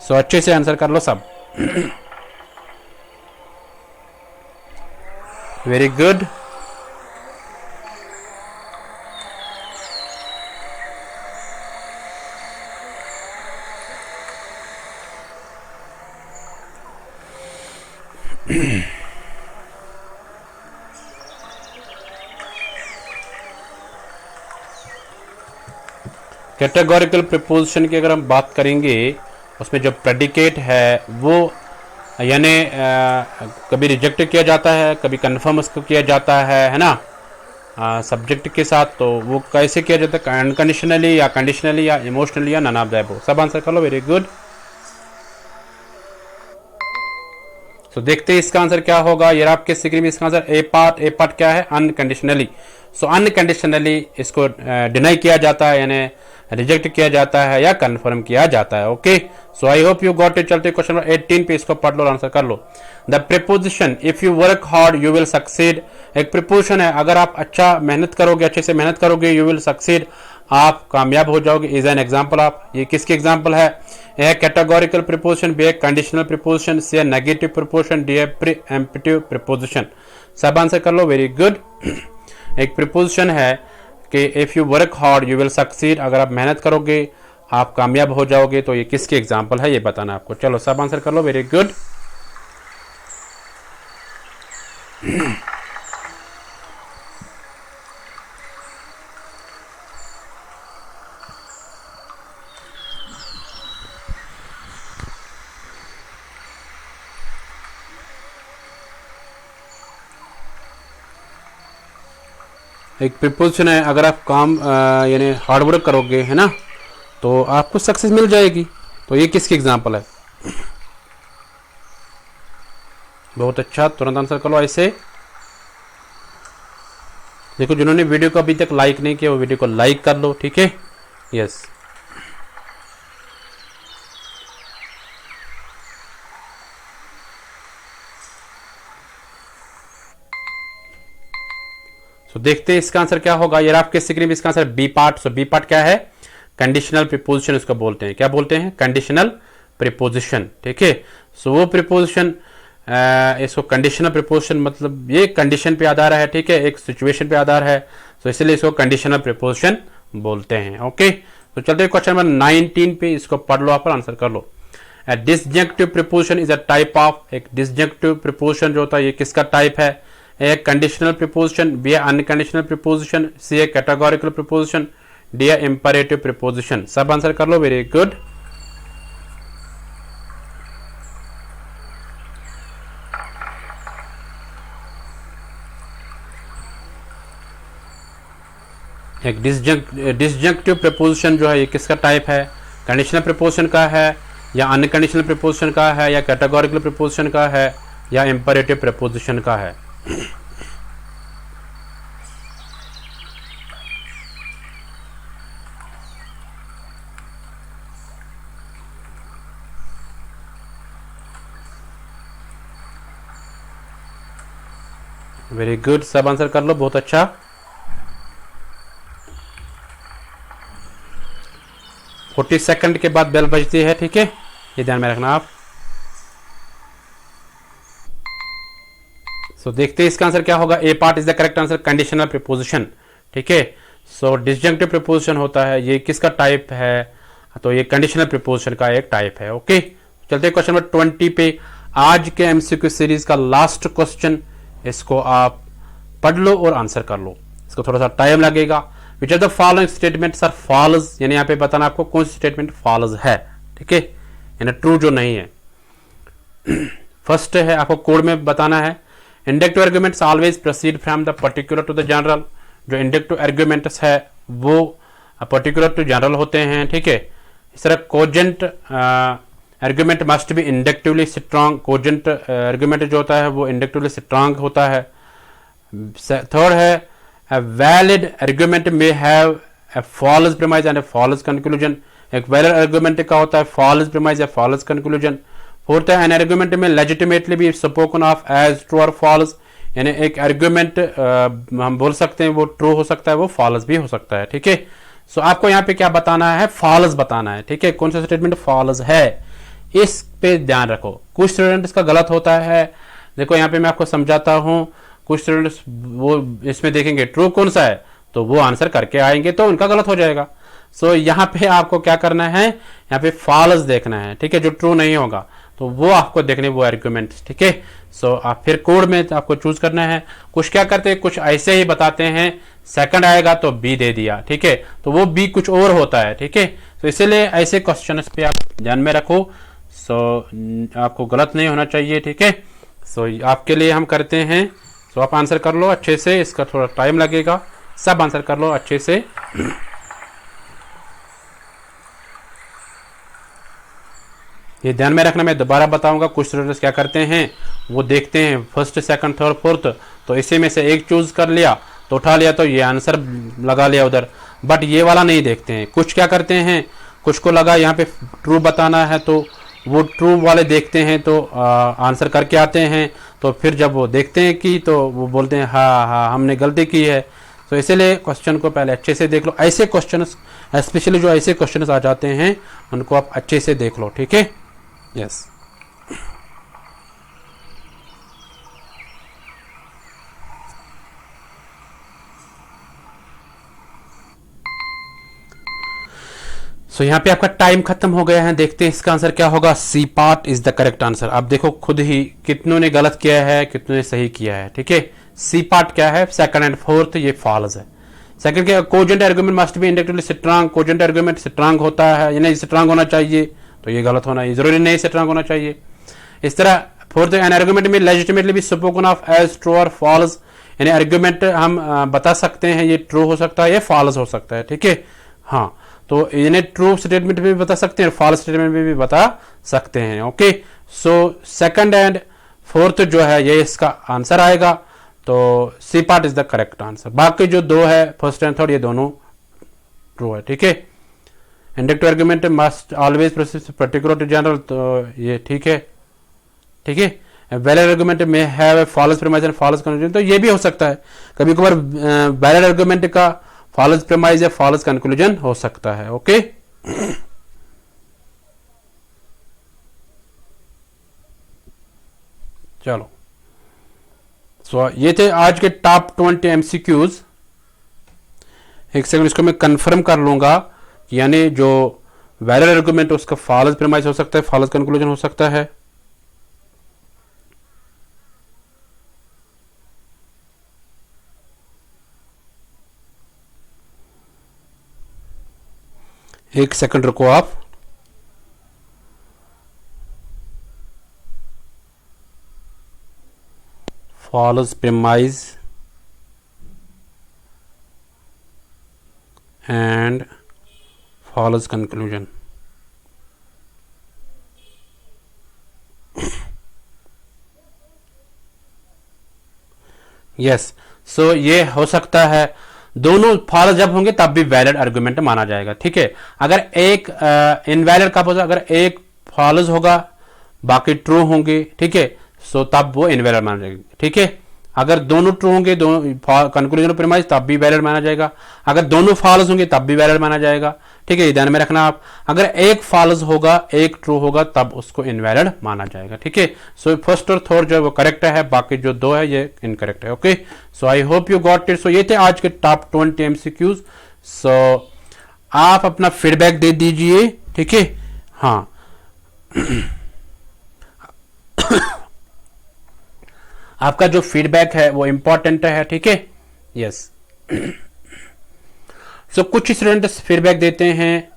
Speaker 1: सो अच्छे से आंसर कर लो सब। Very good. कैटेगोरिकल प्रीपोजिशन की अगर हम बात करेंगे, उसमें जो प्रेडिकेट है वो यानी कभी रिजेक्ट किया जाता है, कभी कंफर्म उसको किया जाता है ना, सब्जेक्ट के साथ। तो वो कैसे किया जाता है? अनकंडीशनली या कंडीशनली या इमोशनली या नन ऑफ द अबव। सब आंसर कर लो, वेरी गुड। सो देखते हैं इसका आंसर क्या होगा। ये आपके स्क्रीन में इसका आंसर ए पार्ट क्या है, अनकंडीशनली। सो अनकंडीशनली इसको डिनाई किया जाता है, यानी रिजेक्ट किया जाता है या कंफर्म किया जाता है। Okay, so I hope you got it. चलते क्वेश्चन नंबर 18 पे, इसको पढ़ लो और आंसर कर लो। The proposition if you work hard you will succeed, एक प्रीपोजिशन है, अगर आप अच्छा मेहनत करोगे, अच्छे से मेहनत करोगे, यू विल सक्सीड, आप कामयाब हो जाओगे। इज एन एग्जाम्पल ऑफ, ये किसकी एग्जाम्पल है? A categorical proposition, B a conditional proposition, C a negative proposition, D a preemptive proposition. सब आंसर कर लो, वेरी गुड। एक प्रीपोजिशन है कि if you work hard you will succeed, अगर आप मेहनत करोगे आप कामयाब हो जाओगे, तो ये किसकी एग्जाम्पल है ये बताना आपको। चलो सब आंसर कर लो, वेरी गुड। एक प्रीपोजिशन है, अगर आप काम यानी हार्ड वर्क करोगे, है ना, तो आपको सक्सेस मिल जाएगी, तो ये किसकी एग्जांपल है? बहुत अच्छा, तुरंत आंसर कर लो ऐसे। देखो जिन्होंने वीडियो को अभी तक लाइक नहीं किया वो वीडियो को लाइक कर लो, ठीक है। यस, तो देखते हैं इसका आंसर क्या होगा। ये आपके स्क्रीन में इसका आंसर बी पार्ट। सो बी पार्ट क्या है? कंडीशनल प्रीपोजिशन इसको बोलते हैं। क्या बोलते हैं? कंडीशनल प्रीपोजिशन, ठीक है। सो वो प्रीपोजिशन, इसको कंडीशनल प्रीपोजिशन मतलब ये कंडीशन पे आधार है, ठीक है, एक सिचुएशन पे आधार है, तो इसलिए इसको कंडीशनल प्रीपोजिशन बोलते हैं। ओके, तो चलते हैं क्वेश्चन नंबर 19 पे, इसको पढ़ लो आप और आंसर कर लो। A disjunctive proposition is a type of, एक डिसजंक्टिव प्रीपोजिशन जो होता है ये किसका टाइप है? A conditional proposition, B unconditional proposition, C a categorical proposition, D a imperative proposition. सब आंसर कर लो, वेरी गुड। एक डिसजंक्टिव प्रीपोजिशन जो है ये किसका टाइप है? कंडीशनल प्रीपोजिशन का है, या अनकंडीशनल प्रीपोजिशन का है, या कैटेगोरिकल प्रीपोजिशन का है, या इंपरेटिव प्रीपोजिशन का है? वेरी गुड, सब आंसर कर लो, बहुत अच्छा। फोर्टी सेकंड के बाद बेल बजती है, ठीक है, ये ध्यान में रखना आप। सो देखते हैं इसका आंसर क्या होगा। A part is the correct answer, conditional proposition, ठीक है। सो डिसजंक्टिव प्रीपोजिशन होता है, ये किसका टाइप है? तो ये कंडीशनल प्रीपोजिशन का एक टाइप है। ओके, चलते हैं क्वेश्चन नंबर 20 पे। आज के एमसीक्यू सीरीज का लास्ट क्वेश्चन, इसको आप पढ़ लो और आंसर कर लो, इसको थोड़ा सा टाइम लगेगा। Which are the following statements are false, यानी यहाँ पे बताना आपको कौन सी स्टेटमेंट फॉल्स है, ठीक है, यानी ट्रू जो नहीं है। फर्स्ट है, आपको कोड में बताना है, inductive arguments always proceed from the particular to the general. जो इंडक्टिव आर्गुमेंट्स है वो पर्टिकुलर टू जनरल होते हैं, ठीक है। इस तरह cogent argument must be inductively strong, cogent argument जो होता है वो इंडक्टिवली स्ट्रांग होता है। थर्ड है, a valid argument may have a false premise and a false conclusion। एक valid argument का होता है false premise या false conclusion। फोर्थ है, an argument may legitimately be spoken of as true or false, यानी एक argument हम बोल सकते हैं वो true हो सकता है, वो false भी हो सकता है, ठीक है। सो आपको यहाँ पे क्या बताना है? false बताना है, ठीक है। कौन सा स्टेटमेंट false है इस पे ध्यान रखो। कुछ स्टूडेंट्स का गलत होता है, देखो यहाँ पे मैं आपको समझाता हूँ। कुछ स्टूडेंट्स वो इसमें देखेंगे ट्रू कौन सा है तो वो आंसर करके आएंगे, तो उनका गलत हो जाएगा। सो यहाँ पे आपको क्या करना है? यहाँ पे फॉल्स देखना है, ठीक है, जो ट्रू नहीं होगा तो वो आपको देखने, वो आर्गुमेंट्स, ठीक है। सो आप फिर कोड में आपको चूज करना है। कुछ क्या करते हैं, कुछ ऐसे ही बताते हैं, सेकंड आएगा तो बी दे दिया, ठीक है, तो वो बी कुछ और होता है, ठीक है। तो इसीलिए ऐसे क्वेश्चन पे आप ध्यान में रखो। सो आपको गलत नहीं होना चाहिए, ठीक है। सो आपके लिए हम करते हैं। सो आप आंसर कर लो अच्छे से, इसका थोड़ा टाइम लगेगा, सब आंसर कर लो अच्छे से। ये ध्यान में रखना, मैं दोबारा बताऊंगा। कुछ स्टूडेंट्स क्या करते हैं, वो देखते हैं फर्स्ट सेकंड थर्ड फोर्थ, तो इसी में से एक चूज कर लिया तो उठा लिया तो ये आंसर लगा लिया उधर, बट ये वाला नहीं देखते हैं। कुछ क्या करते हैं, कुछ को लगा यहाँ पे ट्रू बताना है तो वो ट्रू वाले देखते हैं तो आंसर करके आते हैं, तो फिर जब वो देखते हैं कि तो वो बोलते हैं हाँ हाँ हमने गलती की है। तो इसीलिए क्वेश्चन को पहले अच्छे से देख लो। ऐसे क्वेश्चन स्पेशली जो ऐसे क्वेश्चन आ जाते हैं उनको आप अच्छे से देख लो, ठीक है। यस सो यहाँ पे आपका टाइम खत्म हो गया है। देखते हैं इसका आंसर क्या होगा। C part is the correct answer. अब देखो खुद ही कितनों ने गलत किया है, कितनों ने सही किया है, ठीक है। सी पार्ट क्या है, सेकंड एंड फोर्थ, ये फॉल्स है। सेकंड के cogent argument must be inductively strong, cogent argument strong होता है, यानी स्ट्रांग होना चाहिए, तो ये गलत होना, ये जरूरी नहीं स्ट्रांग होना चाहिए। इस तरह फोर्थ, एन आर्गुमेंट में लेजिटिमेटली भी स्पोकन ऑफ एज ट्रू और फॉल्स, यानी आर्गुमेंट हम बता सकते हैं ये ट्रू हो सकता है, ये फॉल्स हो सकता है, ठीक है। हाँ, तो इन्हें ट्रू स्टेटमेंट में भी बता सकते हैं, फॉल्स स्टेटमेंट में भी बता सकते हैं, okay. So second and fourth जो है ये इसका आंसर आएगा, तो C part is the correct answer. बाकी जो दो है फर्स्ट एंड थर्ड, ये दोनों ट्रू है, ठीक है। Inductive argument must always proceed particular to general, तो ये ठीक है, ठीक है। वैलिड आर्गुमेंट में have false premise and false conclusion, तो ये भी हो सकता है कभी कभार वैलिड आर्गुमेंट का फॉल्स प्रीमाइज या फॉल्स कंक्लूजन हो सकता है, ओके। चलो, सो ये थे आज के टॉप 20 एमसीक्यूज। एक सेकंड, इसको मैं कंफर्म कर लूंगा, यानी जो वैलिड आर्गुमेंट उसका फॉल्स प्रीमाइज हो सकता है, फॉल्स कंक्लूजन हो सकता है। एक सेकंड रुको आप। False premise and false conclusion, yes. So ये हो सकता है, दोनों फॉल्स जब होंगे तब भी वैलिड आर्गुमेंट माना जाएगा, ठीक है। अगर एक इनवैलिड का अगर एक फॉल्स होगा बाकी ट्रू होंगे, ठीक है, सो तब वो इनवैलिड माना जाएगा, ठीक है। अगर दोनों ट्रू होंगे, दोनों कंक्लूजन प्रीमाइज, तब भी वैलिड माना जाएगा। अगर दोनों फॉल्स होंगे तब भी वैलिड माना जाएगा, ठीक है। ध्यान में रखना आप, अगर एक फॉल्स होगा एक ट्रू होगा तब उसको इनवैलिड माना जाएगा, ठीक है। सो फर्स्ट और थर्ड जो है वो करेक्ट है, बाकी जो दो है ये इनकरेक्ट है, okay. So I hope you got it. So ये थे आज के टॉप 20 एमसीक्यूज। सो आप अपना फीडबैक दे दीजिए, ठीक है। हाँ आपका जो फीडबैक है वो इंपॉर्टेंट है, ठीक है, यस। सो कुछ स्टूडेंट्स फीडबैक देते हैं,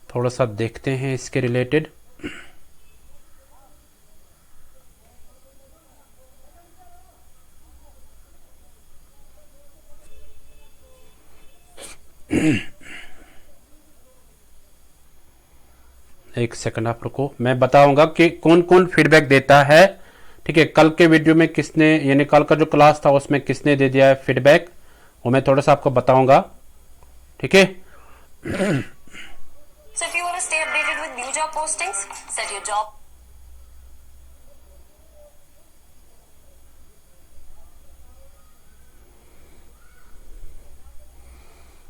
Speaker 1: थोड़ा सा देखते हैं इसके रिलेटेड। एक सेकंड आप रुको, मैं बताऊंगा कि कौन कौन फीडबैक देता है, ठीक है। कल के वीडियो में किसने, यानी कल का जो क्लास था उसमें किसने दे दिया है फीडबैक, वो मैं थोड़ा सा आपको बताऊंगा, ठीक है।
Speaker 2: So if you want to stay updated with new job postings, set your job.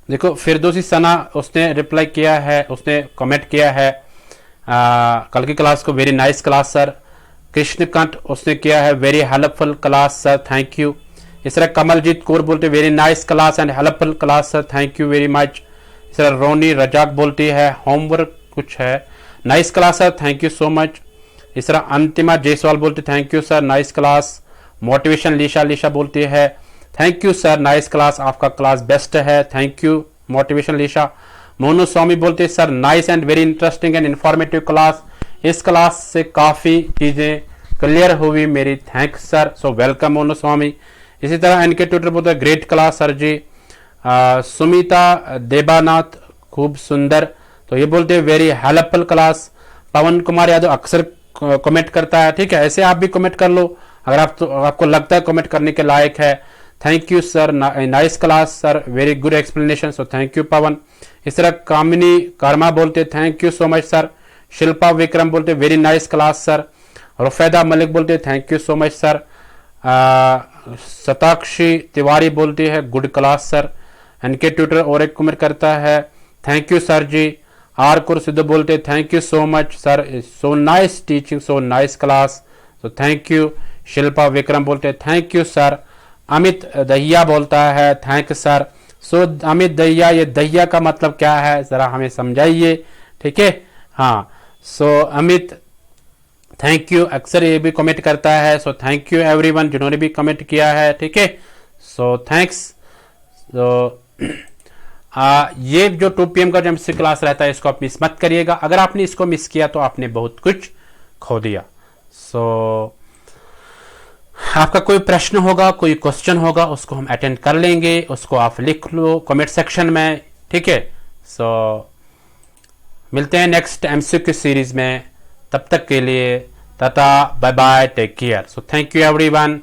Speaker 1: देखो फिरदौसी सना उसने रिप्लाई किया है, उसने कमेंट किया है कल की क्लास को, very nice class sir. Krishnakant उसने किया है very helpful class sir, thank you. इस तरह कमलजीत कौर बोलते very nice class and helpful class sir, thank you very much. इस तरह रोनी रजाक बोलती है होमवर्क कुछ है, nice class sir, thank you so much. इस तरह अंतिमा जयसवाल बोलती thank you sir, nice class. Motivation Leesha बोलती है thank you sir, nice class, आपका क्लास बेस्ट है, thank you motivation Leesha. Monu Swami बोलते sir nice and very interesting and informative class, इस class से काफ़ी चीज़ें क्लियर हुई मेरी, thanks sir. So welcome Monu Swami. इसी तरह एनके ट्विटर बोलते great class sir ji. Sumita Debnath खूब सुंदर, तो ये बोलते हैं very helpful class. Pawan Kumar Yadav अक्सर कमेंट करता है, ठीक है, ऐसे आप भी कमेंट कर लो अगर आपको लगता है कमेंट करने के लायक है। Thank you sir, nice class sir, very good explanation, so thank you Pawan. इस तरह कामिनी कर्मा बोलते thank you so much sir. Shilpa Vikram बोलते very nice class sir. Rufaida Malik बोलते thank you so much sir. Shatakshi Tiwari बोलती है good class sir. NK tutor और एक comment करता है thank you sir ji. R कुर सिद्धू बोलते thank you so much sir, so nice teaching, so nice class, so thank you. Shilpa Vikram बोलते thank you sir. Amit Dahiya बोलता है thank sir. So Amit Dahiya, ये दहिया का मतलब क्या है जरा हमें समझाइए, ठीक है। हाँ, सो अमित थैंक यू, अक्सर ये भी कमेंट करता है, सो थैंक यू एवरीवन जिन्होंने भी कमेंट किया है, ठीक है, सो थैंक्स। तो ये जो 2 PM का जो एमसीक्यू क्लास रहता है इसको आप मिस मत करिएगा। अगर आपने इसको मिस किया तो आपने बहुत कुछ खो दिया। सो आपका कोई प्रश्न होगा, कोई क्वेश्चन होगा, उसको हम अटेंड कर लेंगे, उसको आप लिख लो कमेंट सेक्शन में, ठीक है। सो मिलते हैं नेक्स्ट एमसीक्यू सीरीज में, तब तक के लिए tata bye bye, take care. So thank you everyone.